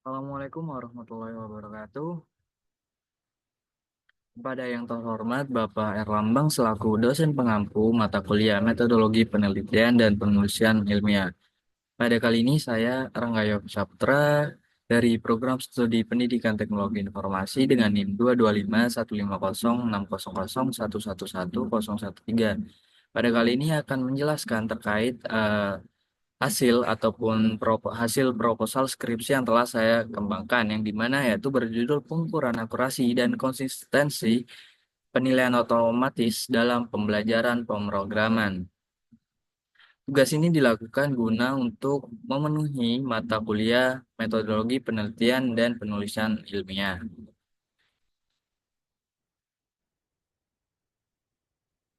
Assalamualaikum warahmatullahi wabarakatuh. Kepada yang terhormat Bapak Erlambang selaku dosen pengampu mata kuliah Metodologi Penelitian dan Penulisan Ilmiah. Pada kali ini saya Ranggayo Saputra dari Program Studi Pendidikan Teknologi Informasi dengan NIM 225150600111113. Pada kali ini akan menjelaskan terkait hasil ataupun hasil proposal skripsi yang telah saya kembangkan yang dimana yaitu berjudul pengukuran akurasi dan konsistensi penilaian otomatis dalam pembelajaran pemrograman. Tugas ini dilakukan guna untuk memenuhi mata kuliah metodologi penelitian dan penulisan ilmiah.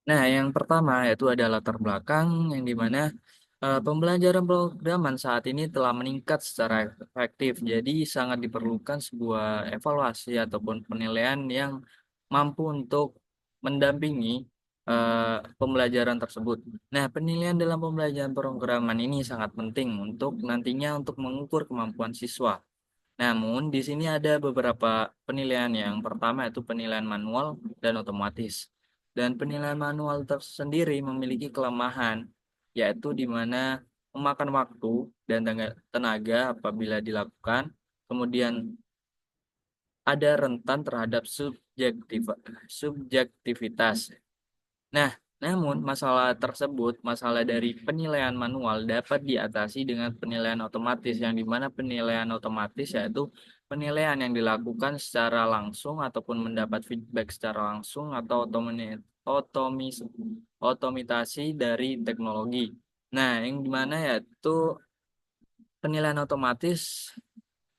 Nah, yang pertama yaitu ada latar belakang yang dimana pembelajaran programan saat ini telah meningkat secara efektif. Jadi sangat diperlukan sebuah evaluasi ataupun penilaian yang mampu untuk mendampingi pembelajaran tersebut. Nah, penilaian dalam pembelajaran programan ini sangat penting untuk nantinya untuk mengukur kemampuan siswa. Namun, di sini ada beberapa penilaian. Yang pertama itu penilaian manual dan otomatis. Dan penilaian manual tersendiri memiliki kelemahan, yaitu di mana memakan waktu dan tenaga apabila dilakukan. Kemudian ada rentan terhadap subjektivitas. Nah, namun masalah tersebut, masalah dari penilaian manual dapat diatasi dengan penilaian otomatis, yang dimana penilaian otomatis yaitu penilaian yang dilakukan secara langsung ataupun mendapat feedback secara langsung atau otomitasi dari teknologi. Nah, yang dimana yaitu penilaian otomatis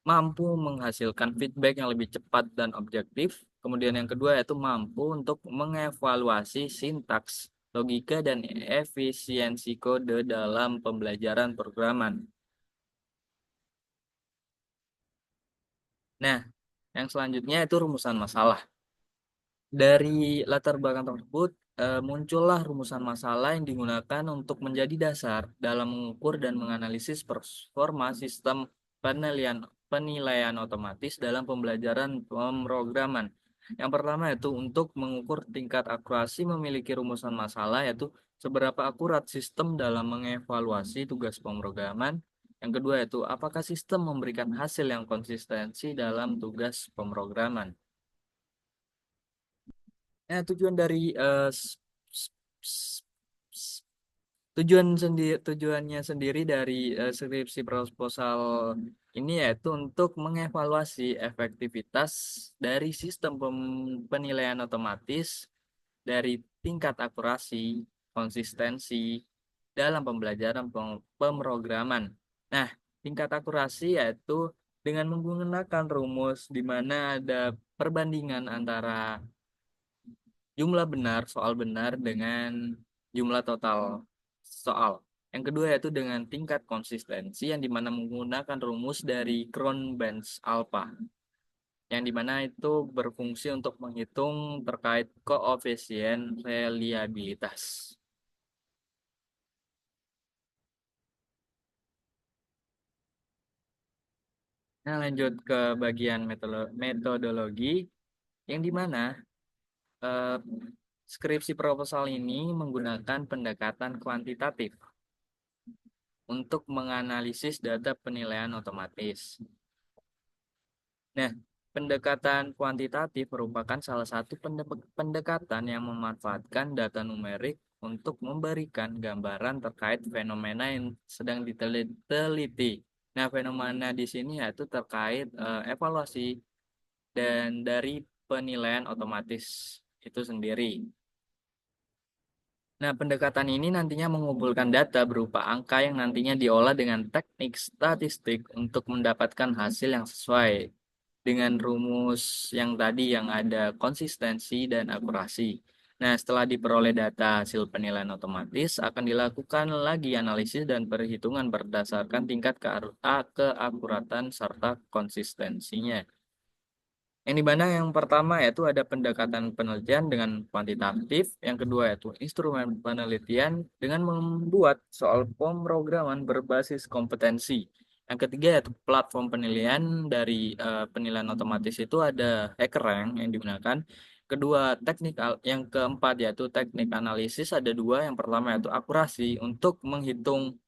mampu menghasilkan feedback yang lebih cepat dan objektif. Kemudian yang kedua yaitu mampu untuk mengevaluasi sintaks, logika, dan efisiensi kode dalam pembelajaran programan. Nah, yang selanjutnya itu rumusan masalah. Dari latar belakang tersebut, muncullah rumusan masalah yang digunakan untuk menjadi dasar dalam mengukur dan menganalisis performa sistem penilaian penilaian otomatis dalam pembelajaran pemrograman. Yang pertama itu untuk mengukur tingkat akurasi memiliki rumusan masalah yaitu seberapa akurat sistem dalam mengevaluasi tugas pemrograman. Yang kedua itu apakah sistem memberikan hasil yang konsistensi dalam tugas pemrograman. Nah, tujuan dari s- s- s- tujuannya sendiri dari skripsi proposal ini yaitu untuk mengevaluasi efektivitas dari sistem penilaian otomatis dari tingkat akurasi, konsistensi dalam pembelajaran pemrograman. Nah, tingkat akurasi yaitu dengan menggunakan rumus di mana ada perbandingan antara jumlah benar, soal benar dengan jumlah total soal. Yang kedua yaitu dengan tingkat konsistensi yang dimana menggunakan rumus dari Cron-Benz alpha. Yang dimana itu berfungsi untuk menghitung terkait koefisien reliabilitas. Nah, lanjut ke bagian metodologi yang dimana eh, skripsi proposal ini menggunakan pendekatan kuantitatif untuk menganalisis data penilaian otomatis. Nah, pendekatan kuantitatif merupakan salah satu pendekatan yang memanfaatkan data numerik untuk memberikan gambaran terkait fenomena yang sedang diteliti. Nah, fenomena di sini yaitu terkait evaluasi dan dari penilaian otomatis itu sendiri. Nah, pendekatan ini nantinya mengumpulkan data berupa angka yang nantinya diolah dengan teknik statistik untuk mendapatkan hasil yang sesuai dengan rumus yang tadi yang ada konsistensi dan akurasi. Nah, setelah diperoleh data hasil penilaian otomatis, akan dilakukan lagi analisis dan perhitungan berdasarkan tingkat keakuratan serta konsistensinya. Yang di mana yang pertama yaitu ada pendekatan penelitian dengan kuantitatif, yang kedua yaitu instrumen penelitian dengan membuat soal pemrograman berbasis kompetensi. Yang ketiga yaitu platform penilaian dari penilaian otomatis itu ada HackerRank yang digunakan. Kedua, yang keempat yaitu teknik analisis ada dua. Yang pertama yaitu akurasi untuk menghitung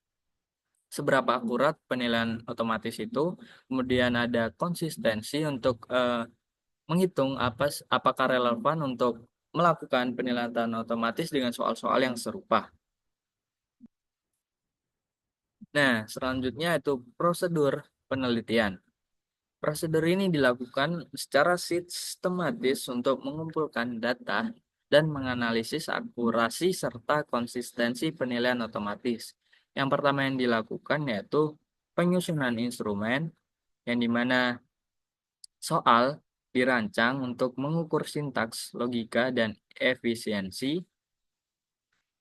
seberapa akurat penilaian otomatis itu. Kemudian ada konsistensi untuk menghitung apakah relevan untuk melakukan penilaian otomatis dengan soal-soal yang serupa. Nah, selanjutnya itu prosedur penelitian. Prosedur ini dilakukan secara sistematis untuk mengumpulkan data dan menganalisis akurasi serta konsistensi penilaian otomatis. Yang pertama yang dilakukan yaitu penyusunan instrumen, yang dimana soal dirancang untuk mengukur sintaks, logika, dan efisiensi,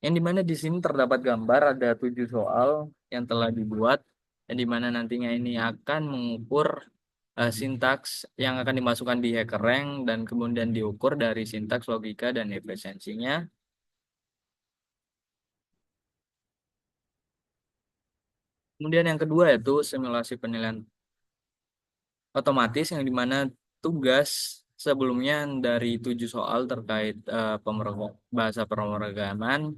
yang dimana di sini terdapat gambar ada 7 soal yang telah dibuat, yang dimana nantinya ini akan mengukur sintaks yang akan dimasukkan di HackerRank dan kemudian diukur dari sintaks, logika, dan efisiensinya. Kemudian yang kedua yaitu simulasi penilaian otomatis, yang dimana tugas sebelumnya dari 7 soal terkait bahasa pemrograman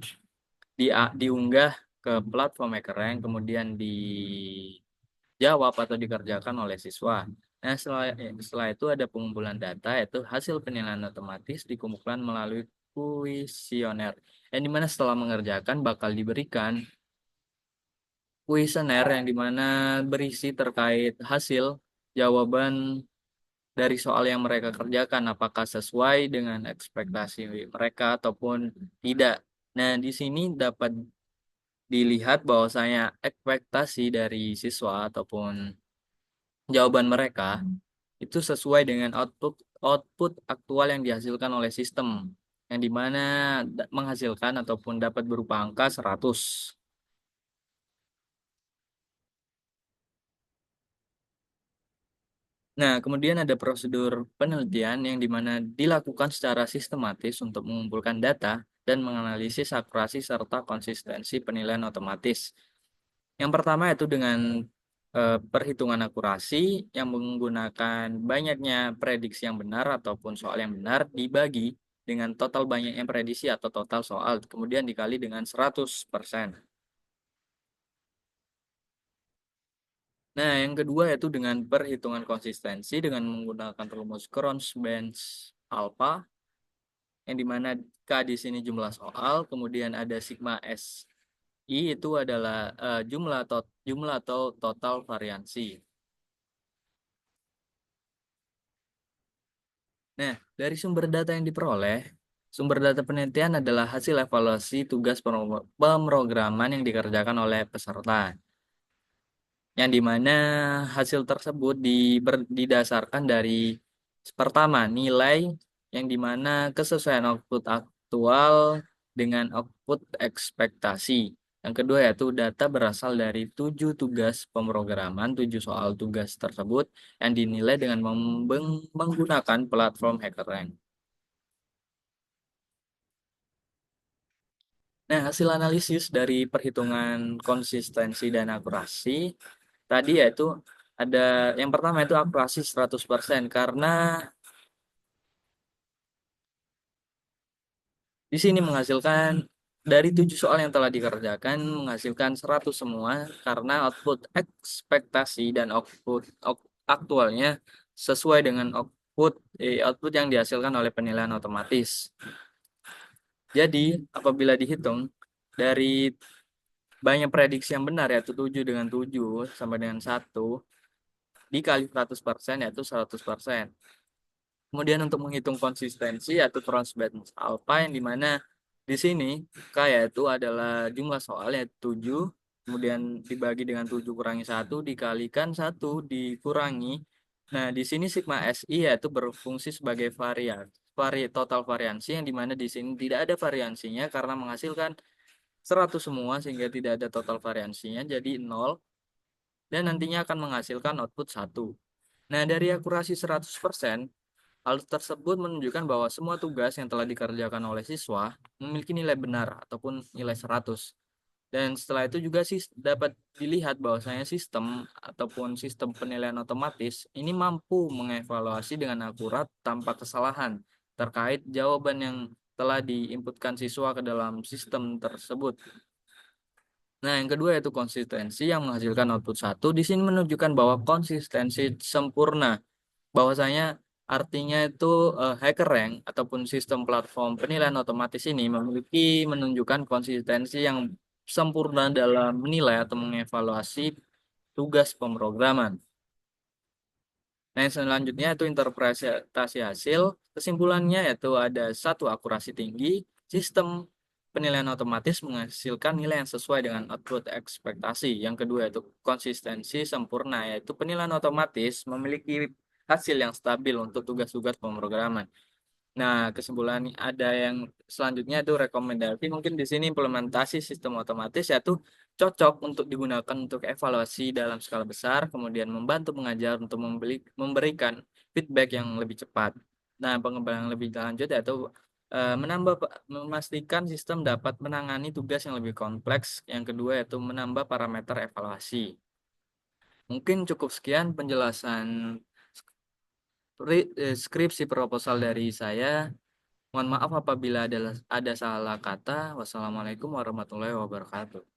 diunggah ke platform HackerRank, kemudian dijawab atau dikerjakan oleh siswa. Nah, setelah itu ada pengumpulan data, yaitu hasil penilaian otomatis dikumpulkan melalui kuesioner, yang dimana setelah mengerjakan bakal diberikan kuesioner yang dimana berisi terkait hasil jawaban dari soal yang mereka kerjakan, apakah sesuai dengan ekspektasi mereka ataupun tidak. Nah, di sini dapat dilihat bahwasanya ekspektasi dari siswa ataupun jawaban mereka itu sesuai dengan output output aktual yang dihasilkan oleh sistem, yang dimana menghasilkan ataupun dapat berupa angka 100. Nah, kemudian ada prosedur penelitian yang dimana dilakukan secara sistematis untuk mengumpulkan data dan menganalisis akurasi serta konsistensi penilaian otomatis. Yang pertama itu dengan perhitungan akurasi yang menggunakan banyaknya prediksi yang benar ataupun soal yang benar dibagi dengan total banyaknya prediksi atau total soal, kemudian dikali dengan 100%. Nah, yang kedua yaitu dengan perhitungan konsistensi dengan menggunakan rumus Cron-Benz alpha, yang dimana K di sini jumlah soal, kemudian ada sigma SI itu adalah jumlah atau total variansi. Nah, dari sumber data yang diperoleh, sumber data penelitian adalah hasil evaluasi tugas pemrograman yang dikerjakan oleh peserta, yang dimana hasil tersebut didasarkan dari pertama nilai, yang dimana kesesuaian output aktual dengan output ekspektasi. Yang kedua yaitu data berasal dari 7 tugas pemrograman, 7 soal tugas tersebut yang dinilai dengan menggunakan platform HackerRank. Nah, hasil analisis dari perhitungan konsistensi dan akurasi tadi yaitu ada yang pertama itu akurasi 100%, karena di sini menghasilkan dari 7 soal yang telah dikerjakan menghasilkan 100 semua, karena output ekspektasi dan aktualnya sesuai dengan output yang dihasilkan oleh penilaian otomatis. Jadi, apabila dihitung dari banyak prediksi yang benar yaitu 7 dengan 7 sama dengan 1 dikali 100% yaitu 100%. Kemudian untuk menghitung konsistensi yaitu cross-bench alpha, yang dimana di sini K yaitu adalah jumlah soal yaitu 7, kemudian dibagi dengan 7 kurangi 1 dikalikan 1 dikurangi. Nah, di sini sigma SI yaitu berfungsi sebagai total variansi, yang dimana di sini tidak ada variansinya karena menghasilkan 100 semua sehingga tidak ada total variansinya, jadi 0, dan nantinya akan menghasilkan output 1. Nah, dari akurasi 100%, hal tersebut menunjukkan bahwa semua tugas yang telah dikerjakan oleh siswa memiliki nilai benar ataupun nilai 100. Dan setelah itu juga sih dapat dilihat bahwasanya sistem ataupun sistem penilaian otomatis ini mampu mengevaluasi dengan akurat tanpa kesalahan terkait jawaban yang telah diinputkan siswa ke dalam sistem tersebut. Nah, yang kedua yaitu konsistensi yang menghasilkan output satu. Di sini menunjukkan bahwa konsistensi sempurna, bahwasanya artinya itu HackerRank ataupun sistem platform penilaian otomatis ini memiliki menunjukkan konsistensi yang sempurna dalam menilai atau mengevaluasi tugas pemrograman. Nah, yang selanjutnya itu interpretasi hasil. Kesimpulannya yaitu ada satu, akurasi tinggi. Sistem penilaian otomatis menghasilkan nilai yang sesuai dengan output ekspektasi. Yang kedua itu konsistensi sempurna, yaitu penilaian otomatis memiliki hasil yang stabil untuk tugas-tugas pemrograman. Nah, kesimpulan ada yang selanjutnya itu rekomendasi. Mungkin di sini implementasi sistem otomatis yaitu cocok untuk digunakan untuk evaluasi dalam skala besar, kemudian membantu mengajar untuk memberikan feedback yang lebih cepat. Nah, pengembangan lebih lanjut yaitu memastikan sistem dapat menangani tugas yang lebih kompleks. Yang kedua yaitu menambah parameter evaluasi. Mungkin cukup sekian penjelasan skripsi proposal dari saya. Mohon maaf apabila ada salah kata. Wassalamualaikum warahmatullahi wabarakatuh.